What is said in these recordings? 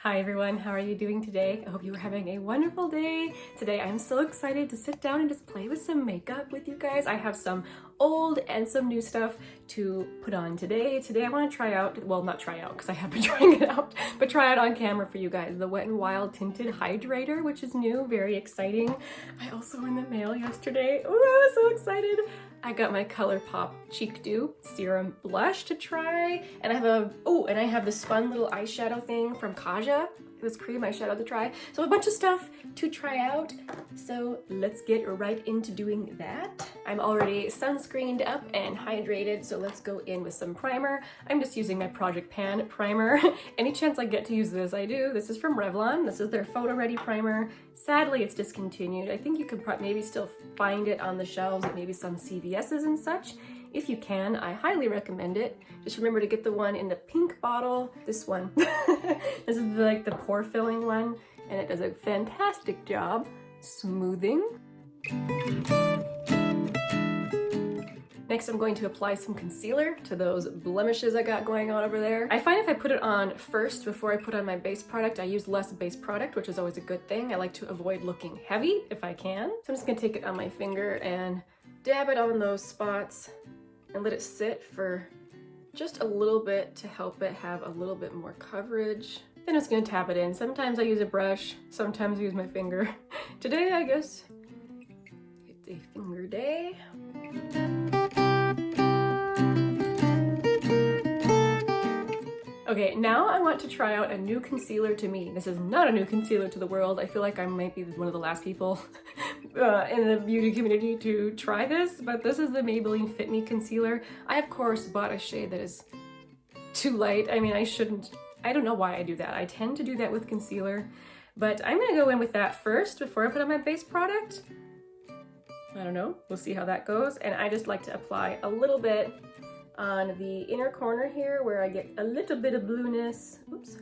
Hi everyone, how are you doing today? I hope you are having a wonderful day. Today I'm so excited to sit down and just play with some makeup with you guys. I have some old and some new stuff to put on today. Today I want to try out, well not try out because I have been trying it out, but try it on camera for you guys. The Wet n Wild Tinted Hydrator, which is new, very exciting. I also in the mail yesterday. Oh, I was so excited. I got my Colourpop Cheek Dew serum blush to try, and I have this fun little eyeshadow thing from Kaja, this cream eyeshadow to try. So a bunch of stuff to try out. So let's get right into doing that. I'm already sunscreened up and hydrated, so let's go in with some primer. I'm just using my Project Pan primer. Any chance I get to use this, I do. This is from Revlon. This is their Photoready primer. Sadly, it's discontinued. I think you could maybe still find it on the shelves at maybe some CVS's and such. If you can, I highly recommend it. Just remember to get the one in the pink bottle. This one. This is like the pore filling one, and it does a fantastic job smoothing. Next, I'm going to apply some concealer to those blemishes I got going on over there. I find if I put it on first before I put on my base product, I use less base product, which is always a good thing. I like to avoid looking heavy if I can. So I'm just gonna take it on my finger and dab it on those spots and let it sit for just a little bit to help it have a little bit more coverage. Then I'm just gonna tap it in. Sometimes I use a brush, sometimes I use my finger. Today, I guess, it's a finger day. Okay, now I want to try out a new concealer to me. This is not a new concealer to the world. I feel like I might be one of the last people in the beauty community to try this, but this is the Maybelline Fit Me Concealer. I, of course, bought a shade that is too light. I mean, I don't know why I do that. I tend to do that with concealer, but I'm gonna go in with that first before I put on my base product. I don't know, we'll see how that goes. And I just like to apply a little bit on the inner corner here where I get a little bit of blueness. Oops.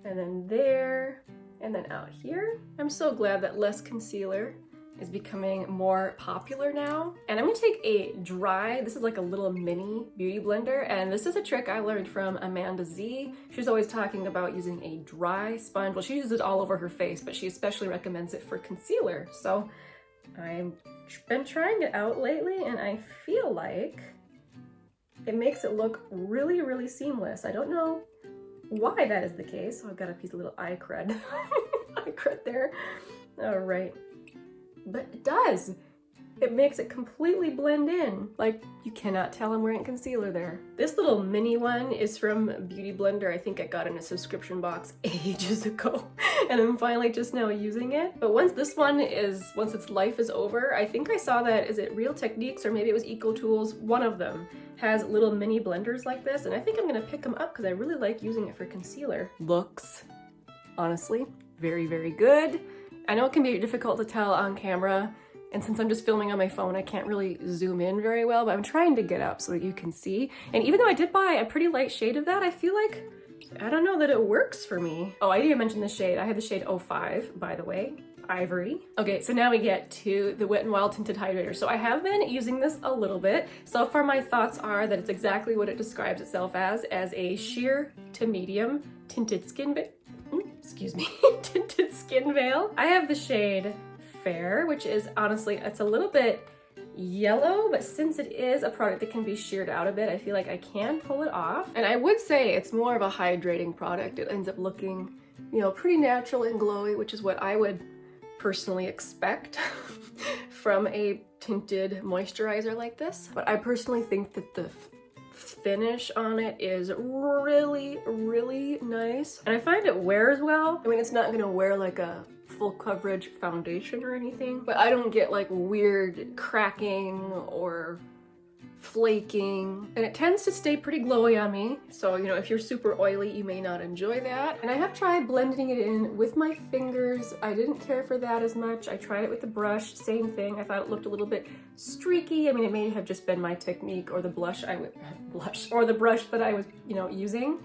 And then there, and then out here. I'm so glad that less concealer is becoming more popular now. And I'm gonna take a dry, this is like a little mini beauty blender, and this is a trick I learned from Amanda Z. She's always talking about using a dry sponge. Well, she uses it all over her face, but she especially recommends it for concealer. So I've been trying it out lately, and I feel like it makes it look really, really seamless. I don't know why that is the case. Oh, I've got a piece of little eye crud. Eye crud there. All right. But it does. It makes it completely blend in. Like, you cannot tell I'm wearing concealer there. This little mini one is from Beauty Blender. I think I got in a subscription box ages ago, and I'm finally just now using it. But once its life is over, I think I saw that, is it Real Techniques or maybe it was Eco Tools? One of them has little mini blenders like this, and I think I'm gonna pick them up because I really like using it for concealer. Looks, honestly, very, very good. I know it can be difficult to tell on camera, and since I'm just filming on my phone, I can't really zoom in very well, but I'm trying to get up so that you can see. And even though I did buy a pretty light shade of that, I feel like, I don't know that it works for me. Oh, I didn't mention the shade. I had the shade 05, by the way, Ivory. Okay, so now we get to the Wet n Wild Tinted Hydrator. So I have been using this a little bit. So far my thoughts are that it's exactly what it describes itself as a sheer to medium tinted skin tinted skin veil. I have the shade Fair, which is honestly, it's a little bit yellow, but since it is a product that can be sheared out a bit, I feel like I can pull it off. And I would say it's more of a hydrating product. It ends up looking, you know, pretty natural and glowy, which is what I would personally expect from a tinted moisturizer like this. But I personally think that the finish on it is really, really nice. And I find it wears well. I mean, it's not gonna wear like a full coverage foundation or anything, but I don't get like weird cracking or flaking, and it tends to stay pretty glowy on me. So, you know, if you're super oily, you may not enjoy that. And I have tried blending it in with my fingers. I didn't care for that as much. I tried it with the brush, same thing. I thought it looked a little bit streaky. I mean, it may have just been my technique or the brush that I was, you know, using.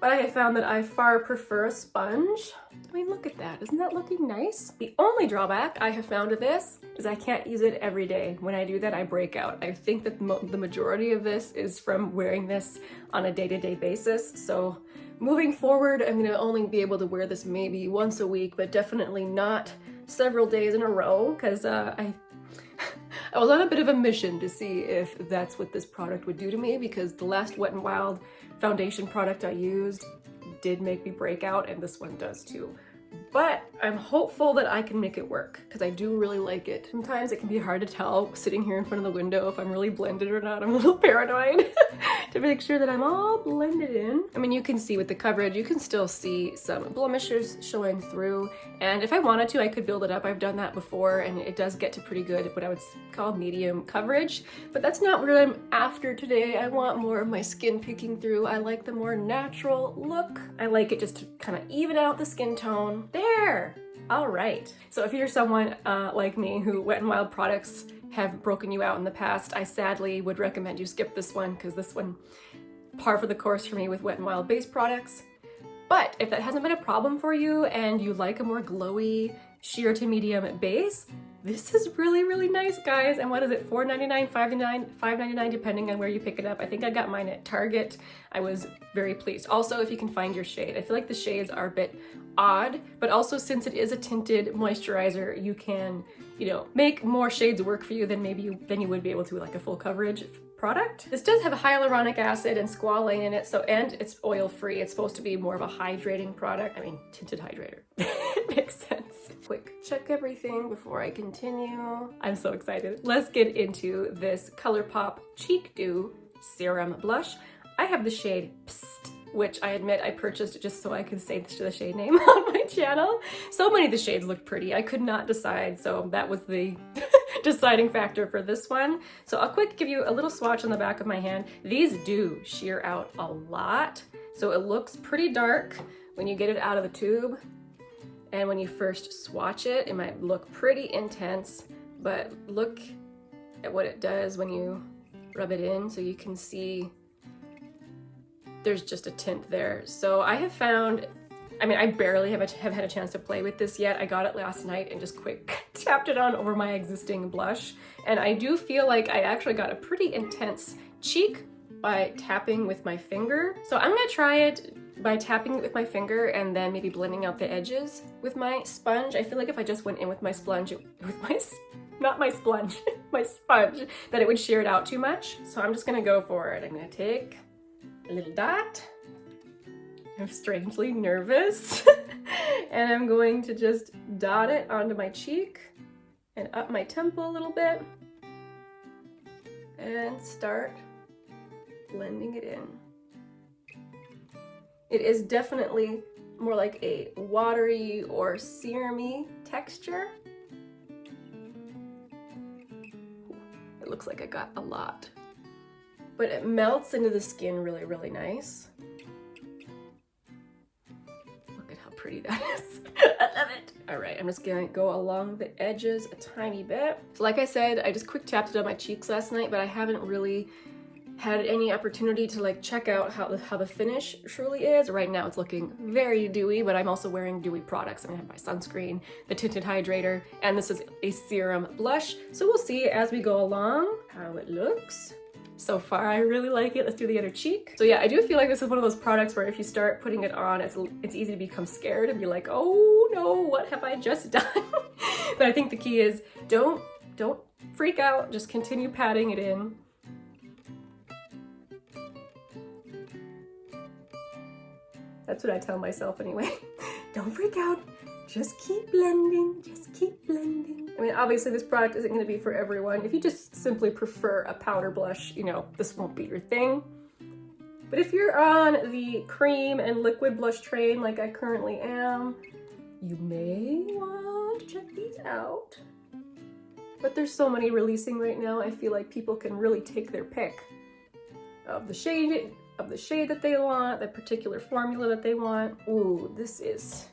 But I have found that I far prefer a sponge. I mean, look at that. Isn't that looking nice? The only drawback I have found to this is I can't use it every day. When I do that, I break out. I think that the majority of this is from wearing this on a day-to-day basis. So moving forward, I'm gonna only be able to wear this maybe once a week, but definitely not several days in a row, because I was on a bit of a mission to see if that's what this product would do to me, because the last Wet n Wild foundation product I used did make me break out, and this one does too. But I'm hopeful that I can make it work, because I do really like it. Sometimes it can be hard to tell sitting here in front of the window if I'm really blended or not. I'm a little paranoid to make sure that I'm all blended in. I mean, you can see with the coverage, you can still see some blemishes showing through. And if I wanted to, I could build it up. I've done that before, and it does get to pretty good, what I would call medium coverage. But that's not what I'm after today. I want more of my skin peeking through. I like the more natural look. I like it just to kind of even out the skin tone. There! All right. So if you're someone like me who Wet n Wild products have broken you out in the past, I sadly would recommend you skip this one, because this one, par for the course for me with Wet n Wild base products. But if that hasn't been a problem for you and you like a more glowy, sheer to medium base, this is really, really nice, guys. And what is it, $4.99, $5.99, depending on where you pick it up. I think I got mine at Target. I was very pleased. Also, if you can find your shade. I feel like the shades are a bit odd, but also since it is a tinted moisturizer, you can, you know, make more shades work for you than you would be able to with like a full coverage product. This does have hyaluronic acid and squalane in it, so, and it's oil free. It's supposed to be more of a hydrating product. I mean, tinted hydrator. Makes sense. Quick check everything before I continue. I'm so excited. Let's get into this Colourpop Cheek Dew Serum Blush. I have the shade Psst, which I admit I purchased just so I could say the shade name on my channel. So many of the shades look pretty. I could not decide, so that was the deciding factor for this one. So I'll quick give you a little swatch on the back of my hand. These do sheer out a lot, so it looks pretty dark when you get it out of the tube. And when you first swatch it, it might look pretty intense, but look at what it does when you rub it in, so you can see there's just a tint there. So I have found, I mean, I barely have had a chance to play with this yet. I got it last night and just quick tapped it on over my existing blush. And I do feel like I actually got a pretty intense cheek by tapping with my finger. So I'm gonna try it by tapping it with my finger and then maybe blending out the edges with my sponge. I feel like if I just went in with my sponge, not my sponge, my sponge, that it would shear it out too much. So I'm just gonna go for it. I'm gonna take a little dot. I'm strangely nervous. And I'm going to just dot it onto my cheek and up my temple a little bit and start blending it in. It is definitely more like a watery or serum-y texture. It looks like I got a lot, but it melts into the skin really, really nice. Look at how pretty that is. I love it. All right, I'm just gonna go along the edges a tiny bit. So like I said, I just quick tapped it on my cheeks last night, but I haven't really had any opportunity to like check out how the finish truly is. Right now it's looking very dewy, but I'm also wearing dewy products. I'm gonna have my sunscreen, the Tinted Hydrator, and this is a serum blush. So we'll see as we go along how it looks. So far, I really like it. Let's do the other cheek. So yeah, I do feel like this is one of those products where if you start putting it on, it's easy to become scared and be like, oh no, what have I just done? But I think the key is don't freak out, just continue patting it in. That's what I tell myself anyway. Don't freak out, just keep blending, just keep blending. I mean, obviously this product isn't gonna be for everyone. If you just simply prefer a powder blush, you know, this won't be your thing. But if you're on the cream and liquid blush train like I currently am, you may want to check these out. But there's so many releasing right now, I feel like people can really take their pick of the shade that they want, the particular formula that they want. Ooh, this is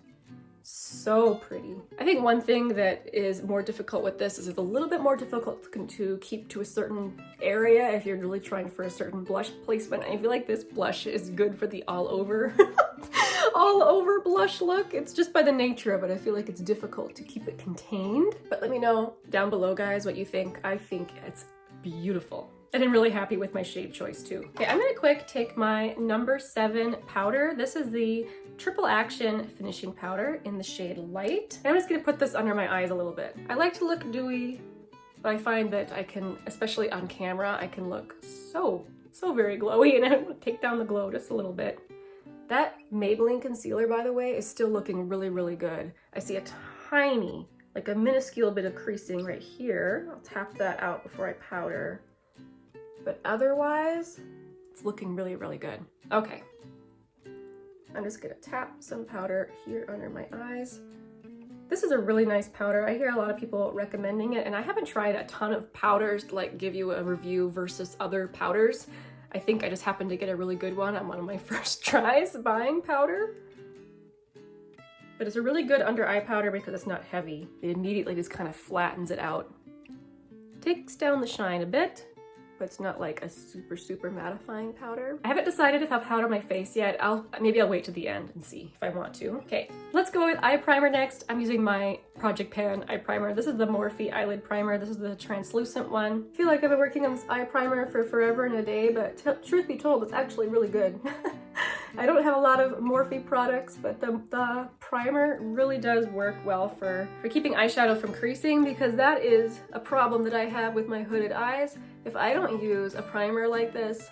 so pretty. I think one thing that is more difficult with this is it's a little bit more difficult to keep to a certain area if you're really trying for a certain blush placement. I feel like this blush is good for the all over blush look. It's just by the nature of it. I feel like it's difficult to keep it contained. But let me know down below, guys, what you think. I think it's beautiful. And I'm really happy with my shade choice too. Okay, I'm gonna quick take my number 7 powder. This is the Triple Action Finishing Powder in the shade Light. And I'm just gonna put this under my eyes a little bit. I like to look dewy, but I find that I can, especially on camera, I can look so very glowy, and I'm gonna take down the glow just a little bit. That Maybelline concealer, by the way, is still looking really good. I see a tiny, like a minuscule bit of creasing right here. I'll tap that out before I powder. But otherwise, it's looking really good. Okay, I'm just gonna tap some powder here under my eyes. This is a really nice powder. I hear a lot of people recommending it, and I haven't tried a ton of powders to like give you a review versus other powders. I think I just happened to get a really good one on one of my first tries buying powder. But it's a really good under eye powder because it's not heavy. It immediately just kind of flattens it out. Takes down the shine a bit, but it's not like a super mattifying powder. I haven't decided if I'll powder my face yet. Maybe I'll wait to the end and see if I want to. Okay, let's go with eye primer next. I'm using my Project Pan eye primer. This is the Morphe eyelid primer. This is the translucent one. I feel like I've been working on this eye primer for forever and a day, but truth be told, it's actually really good. I don't have a lot of Morphe products, but the primer really does work well for keeping eyeshadow from creasing, because that is a problem that I have with my hooded eyes. If I don't use a primer like this,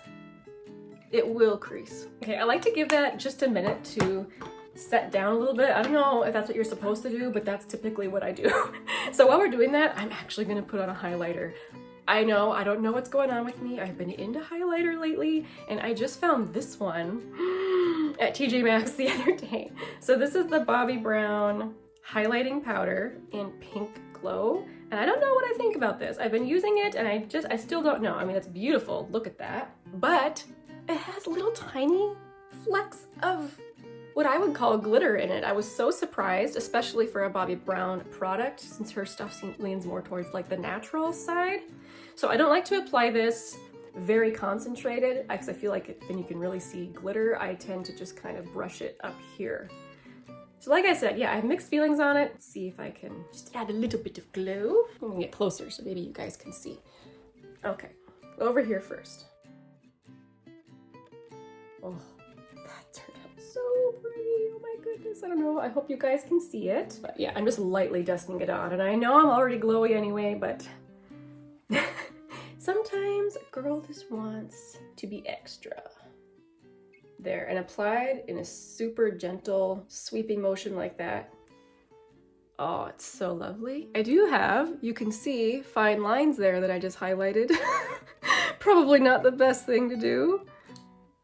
it will crease. Okay, I like to give that just a minute to set down a little bit. I don't know if that's what you're supposed to do, but that's typically what I do. So while we're doing that, I'm actually gonna put on a highlighter. I know, I don't know what's going on with me. I've been into highlighter lately, and I just found this one at TJ Maxx the other day. So this is the Bobbi Brown highlighting powder in Pink Glow. And I don't know what I think about this. I've been using it and I still don't know. I mean, it's beautiful, look at that. But it has little tiny flecks of what I would call glitter in it. I was so surprised, especially for a Bobbi Brown product, since her stuff leans more towards like the natural side. So I don't like to apply this very concentrated because I feel like then you can really see glitter. I tend to just kind of brush it up here. So like I said, yeah, I have mixed feelings on it. Let's see if I can just add a little bit of glow. I'm gonna get closer so maybe you guys can see. Okay, over here first. Oh, that turned out so pretty. Oh my goodness, I don't know. I hope you guys can see it. But yeah, I'm just lightly dusting it on. And I know I'm already glowy anyway, but sometimes a girl just wants to be extra. There, and applied in a super gentle sweeping motion like that. Oh, it's so lovely. I do have, you can see, fine lines there that I just highlighted. Probably not the best thing to do,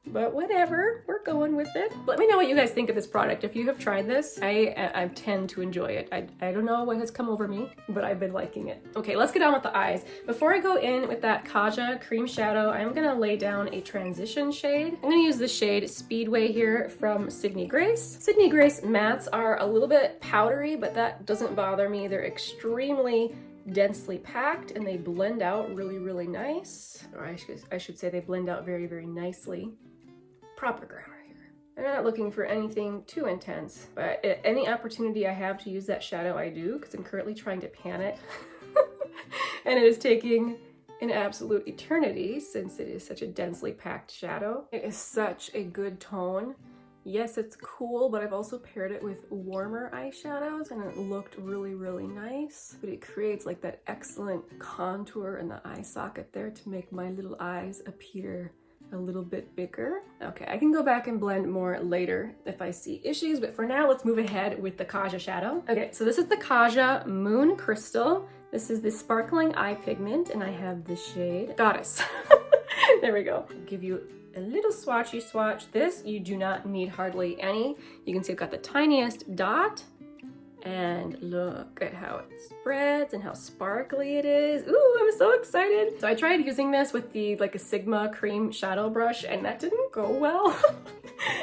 but whatever, we're going with it. Let me know what you guys think of this product. If you have tried this, I tend to enjoy it. I don't know what has come over me, but I've been liking it. Okay, let's get on with the eyes. Before I go in with that Kaja cream shadow, I'm gonna lay down a transition shade. I'm gonna use the shade Speedway here from Sydney Grace. Sydney Grace mattes are a little bit powdery, but that doesn't bother me. They're extremely densely packed and they blend out really nice. Or I should say they blend out very nicely. Proper grammar here. I'm not looking for anything too intense, but at any opportunity I have to use that shadow, I do, because I'm currently trying to pan it. And it is taking an absolute eternity since it is such a densely packed shadow. It is such a good tone. Yes, it's cool, but I've also paired it with warmer eyeshadows and it looked really nice. But it creates like that excellent contour in the eye socket there to make my little eyes appear a little bit bigger. Okay, I can go back and blend more later if I see issues, but for now, let's move ahead with the Kaja shadow. Okay, so this is the Kaja Moon Crystal. This is the sparkling eye pigment, and I have the shade Goddess. There we go. I'll give you a little swatchy swatch. This, you do not need hardly any. You can see I've got the tiniest dot, and look at how it spreads and how sparkly it is. Ooh, I'm so excited. So I tried using this with the like a Sigma cream shadow brush and that didn't go well.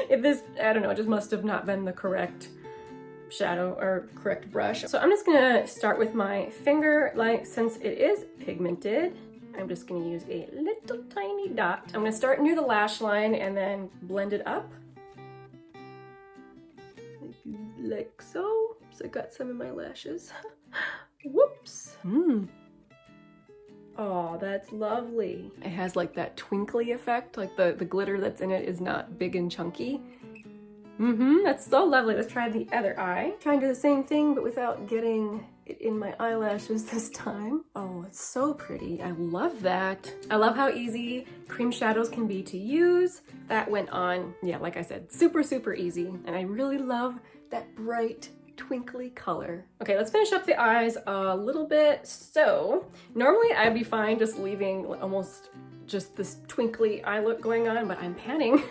I don't know, it just must have not been the correct shadow or correct brush. So I'm just gonna start with my finger, like since it is pigmented, I'm just gonna use a little tiny dot. I'm gonna start near the lash line and then blend it up. Like so. So I got some in my lashes. Whoops. Oh, that's lovely. It has like that twinkly effect, like the glitter that's in it is not big and chunky. That's so lovely. Let's try the other eye. Try and do the same thing, but without getting it in my eyelashes this time. Oh, it's so pretty. I love that. I love how easy cream shadows can be to use. That went on, yeah, like I said, super, super easy. And I really love that bright, twinkly color. Okay, let's finish up the eyes a little bit. So, normally I'd be fine just leaving almost just this twinkly eye look going on, but I'm panning.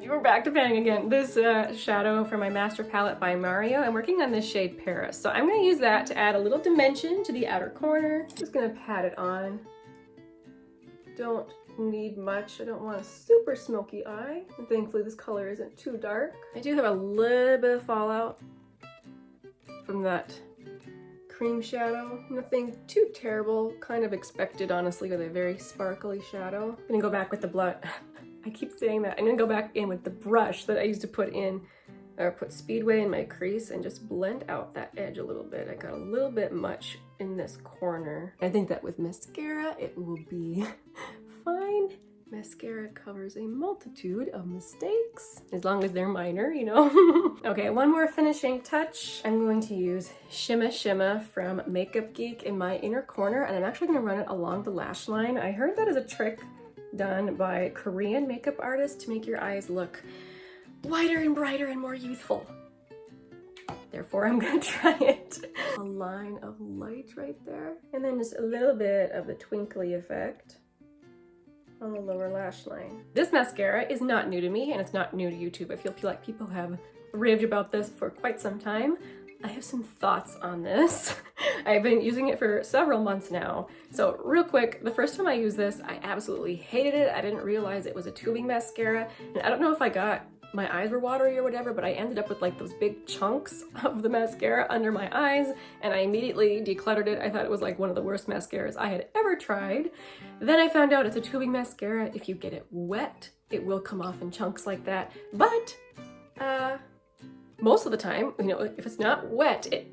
We're back to panning again. This shadow from my Master Palette by Mario. I'm working on this shade Paris. So I'm gonna use that to add a little dimension to the outer corner. Just gonna pat it on. Don't need much. I don't want a super smoky eye. And thankfully this color isn't too dark. I do have a little bit of fallout from that cream shadow. Nothing too terrible. Kind of expected, honestly, with a very sparkly shadow. I'm gonna go back with the blush. I keep saying that. I'm gonna go back in with the brush that I used to put in, or put Speedway in my crease and just blend out that edge a little bit. I got a little bit much in this corner. I think that with mascara, it will be fine. Mascara covers a multitude of mistakes, as long as they're minor, you know. Okay, one more finishing touch. I'm going to use Shimma Shimma from Makeup Geek in my inner corner, and I'm actually gonna run it along the lash line. I heard that is a trick done by Korean makeup artists to make your eyes look whiter and brighter and more youthful. Therefore, I'm gonna try it. A line of light right there. And then just a little bit of the twinkly effect on the lower lash line. This mascara is not new to me, and it's not new to YouTube. I feel like people have raved about this for quite some time. I have some thoughts on this. I've been using it for several months now. So real quick, the first time I used this, I absolutely hated it. I didn't realize it was a tubing mascara. And I don't know if my eyes were watery or whatever, but I ended up with like those big chunks of the mascara under my eyes, and I immediately decluttered it. I thought it was like one of the worst mascaras I had ever tried. Then I found out it's a tubing mascara. If you get it wet, it will come off in chunks like that. But, most of the time, you know, if it's not wet, it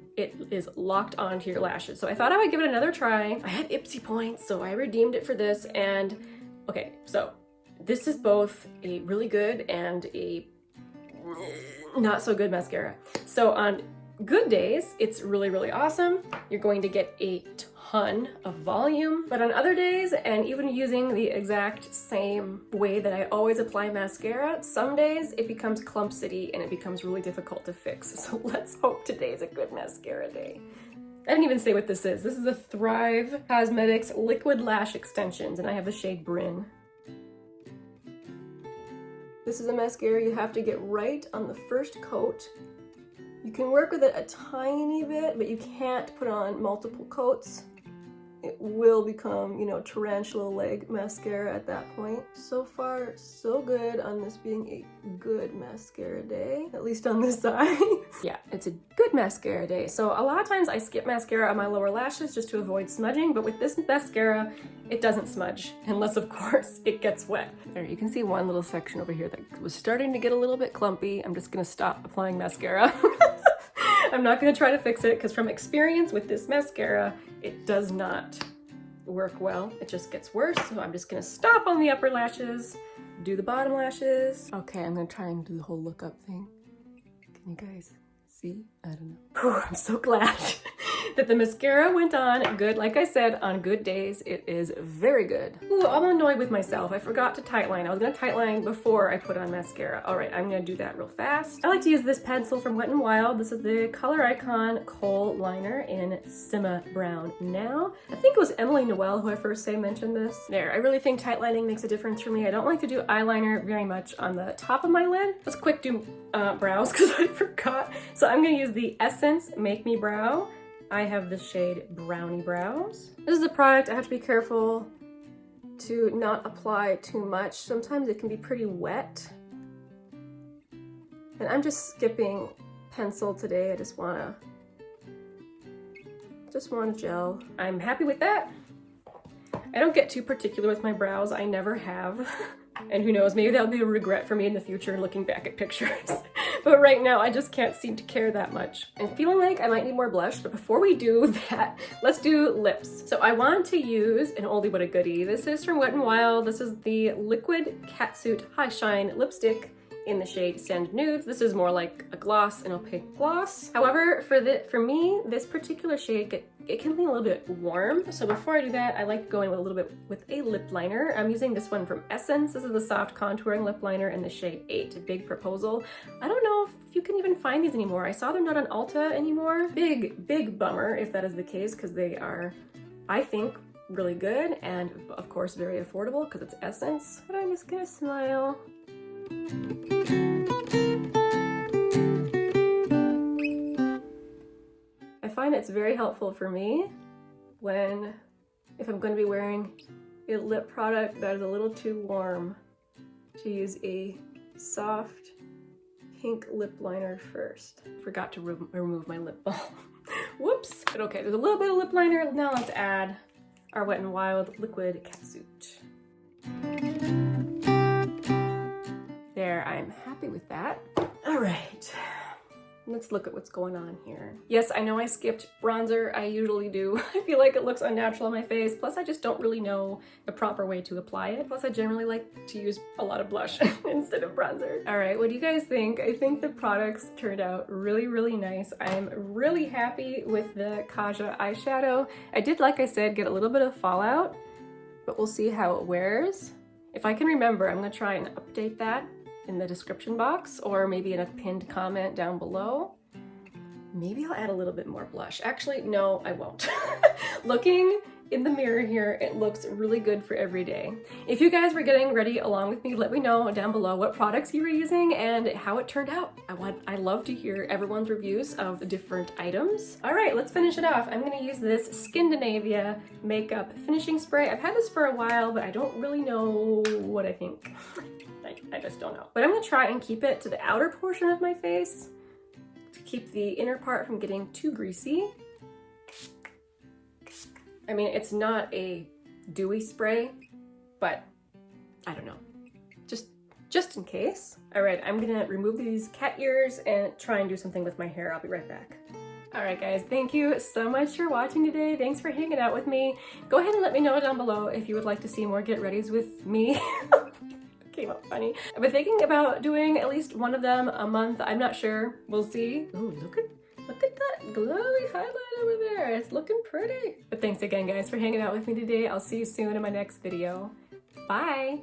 is locked onto your lashes. So I thought I would give it another try. I had Ipsy points, so I redeemed it for this. And okay, so this is both a really good and a not so good mascara. So on good days, it's really, really awesome. You're going to get a ton of volume, but on other days, and even using the exact same way that I always apply mascara, some days it becomes clumsy and it becomes really difficult to fix. So let's hope today's a good mascara day. I didn't even say what this is. This is a Thrive Cosmetics Liquid Lash Extensions, and I have the shade Bryn. This is a mascara you have to get right on the first coat. You can work with it a tiny bit, but you can't put on multiple coats. It will become, you know, tarantula leg mascara at that point. So far, so good on this being a good mascara day, at least on this side. Yeah, it's a good mascara day. So a lot of times I skip mascara on my lower lashes just to avoid smudging, but with this mascara, it doesn't smudge, unless of course it gets wet. There, you can see one little section over here that was starting to get a little bit clumpy. I'm just gonna stop applying mascara. I'm not gonna try to fix it, because from experience with this mascara, it does not work well. It just gets worse, so I'm just gonna stop on the upper lashes, do the bottom lashes. Okay, I'm gonna try and do the whole look up thing. Can you guys see? I don't know. Whew, I'm so glad that the mascara went on good. Like I said, on good days, it is very good. Ooh, I'm annoyed with myself. I forgot to tightline. I was gonna tightline before I put on mascara. All right, I'm gonna do that real fast. I like to use this pencil from Wet n Wild. This is the Color Icon Kohl Liner in Simma Brown. Now, I think it was Emily Noel who I first mentioned this. There, I really think tightlining makes a difference for me. I don't like to do eyeliner very much on the top of my lid. Let's quick do brows, because I forgot. So I'm gonna use the Essence Make Me Brow. I have the shade Brownie Brows. This is a product I have to be careful to not apply too much. Sometimes it can be pretty wet. And I'm just skipping pencil today. I just wanna gel. I'm happy with that. I don't get too particular with my brows. I never have. And who knows, maybe that'll be a regret for me in the future looking back at pictures. But right now I just can't seem to care that much. I'm feeling like I might need more blush, but before we do that, let's do lips. So I want to use an oldie but a goodie. This is from Wet n Wild. This is the Liquid Catsuit High Shine Lipstick in the shade Sand Nudes. This is more like a gloss, an opaque gloss. However, for me, this particular shade, it can be a little bit warm. So before I do that, I like going with a little bit with a lip liner. I'm using this one from Essence. This is the soft contouring lip liner in the shade 8, Big Proposal. I don't know if you can even find these anymore. I saw they're not on Ulta anymore. Big bummer if that is the case, because they are, I think, really good and of course very affordable because it's Essence. But I'm just gonna smile. I find it's very helpful for me if I'm going to be wearing a lip product that is a little too warm to use a soft pink lip liner first. Forgot to remove my lip balm. Whoops. But okay, there's a little bit of lip liner. Now let's add our Wet n Wild Liquid Catsuit. There, I'm happy with that. All right, let's look at what's going on here. Yes, I know I skipped bronzer. I usually do. I feel like it looks unnatural on my face. Plus, I just don't really know the proper way to apply it. Plus, I generally like to use a lot of blush instead of bronzer. All right, what do you guys think? I think the products turned out really, really nice. I'm really happy with the Kaja eyeshadow. I did, like I said, get a little bit of fallout, but we'll see how it wears. If I can remember, I'm gonna try and update that in the description box or maybe in a pinned comment down below. Maybe I'll add a little bit more blush. Actually, no, I won't. Looking in the mirror here, it looks really good for every day. If you guys were getting ready along with me, let me know down below what products you were using and how it turned out. I love to hear everyone's reviews of the different items. All right, let's finish it off. I'm gonna use this Skindinavia makeup finishing spray. I've had this for a while, but I don't really know what I think. I just don't know. But I'm gonna try and keep it to the outer portion of my face to keep the inner part from getting too greasy. I mean, it's not a dewy spray, but I don't know. Just in case. All right, I'm gonna remove these cat ears and try and do something with my hair. I'll be right back. All right, guys, thank you so much for watching today. Thanks for hanging out with me. Go ahead and let me know down below if you would like to see more get readies with me. Came up funny. I've been thinking about doing at least one of them a month. I'm not sure. We'll see. Ooh, look at that glowy highlight over there. It's looking pretty. But thanks again, guys, for hanging out with me today. I'll see you soon in my next video. Bye.